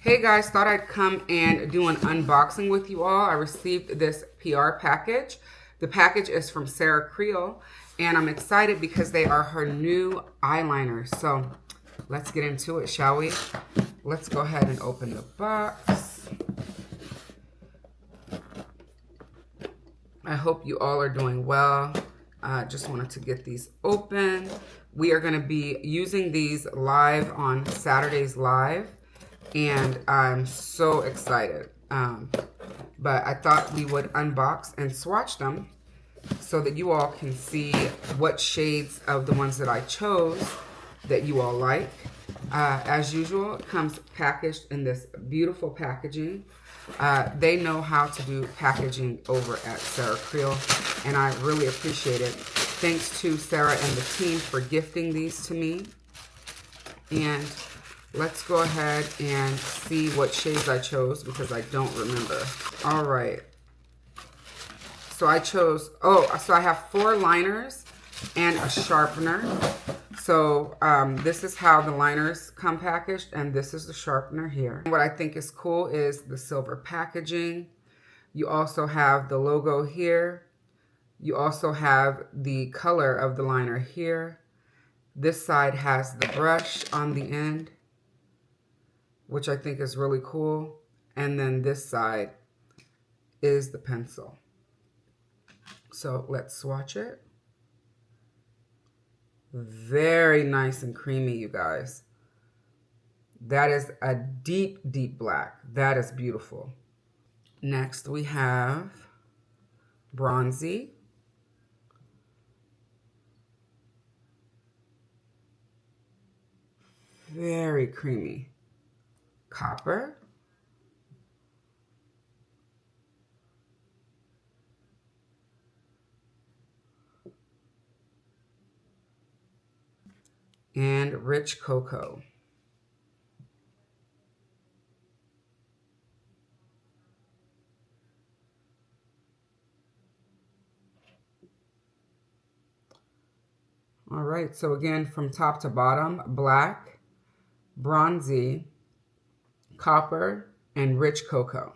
Hey guys, thought I'd come and do an unboxing with you all. I received this PR package. The package is from Sarah Creal, and I'm excited because they are her new eyeliners. So let's get into it, shall we? Let's go ahead and open the box. I hope you all are doing well. Just wanted to get these open. We are going to be using these live on Saturday's Live, and I'm so excited. But I thought we would unbox and swatch them so that you all can see what shades of the ones that I chose that you all like. As usual, it comes packaged in this beautiful packaging. They know how to do packaging over at Sarah Creal, and I really appreciate it. Thanks to Sarah and the team for gifting these to me. And let's go ahead and see what shades I chose because I don't remember. All right. So I chose, so I have 4 liners and a sharpener. So this is how the liners come packaged, and this is the sharpener here. What I think is cool is the silver packaging. You also have the logo here. You also have the color of the liner here. This side has the brush on the end, which I think is really cool. And then this side is the pencil. So let's swatch it. Very nice and creamy, you guys. That is a deep, deep black. That is beautiful. Next we have Bronzy. Very creamy. Copper. And rich cocoa. All right, so again, from top to bottom, black, bronzy, copper, and rich cocoa.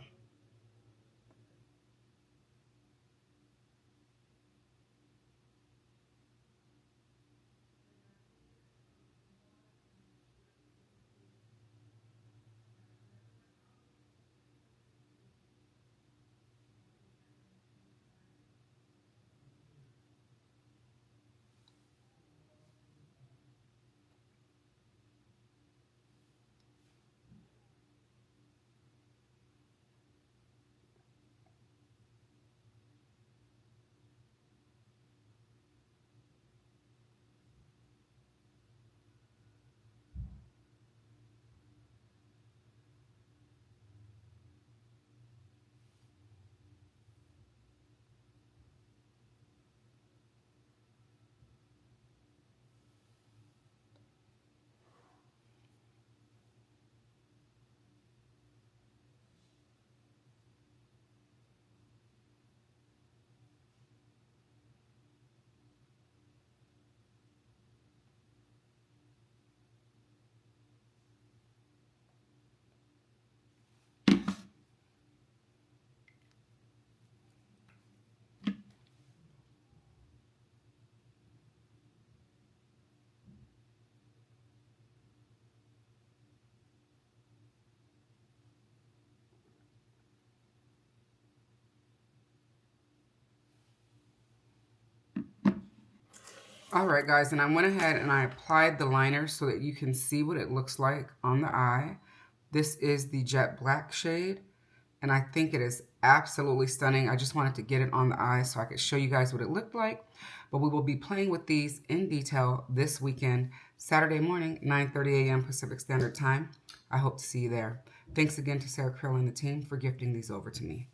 All right, guys, and I went ahead and I applied the liner so that you can see what it looks like on the eye. This is the jet black shade, and I think it is absolutely stunning. I just wanted to get it on the eye so I could show you guys what it looked like. But we will be playing with these in detail this weekend, Saturday morning, 9:30 a.m. Pacific Standard Time. I hope to see you there. Thanks again to Sarah Creal and the team for gifting these over to me.